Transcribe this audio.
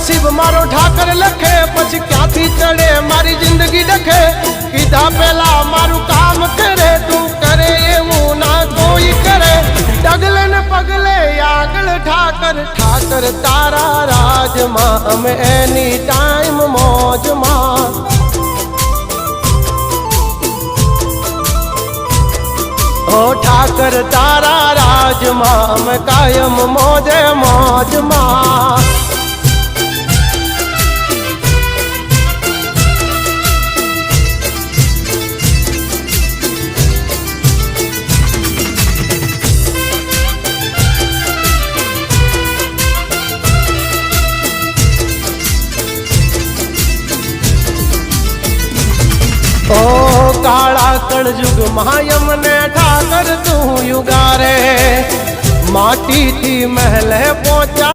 नसीब मारो ठाकर लखे पछी क्यांथी चढ़े मारी जिंदगी डखे कीधा पेला मारू काम करे तू करे एवं ना कोई करे डगले ने पगले आगल ठाकर ठाकर तारा राज मां हम एनी टाइम मौज मां ओ ठाकर तारा राज मां हम कायम मौजे मौज मां ओ काला कलयुग मायम ने ठाकर तू युगारे माटी थी महल पहुंचा।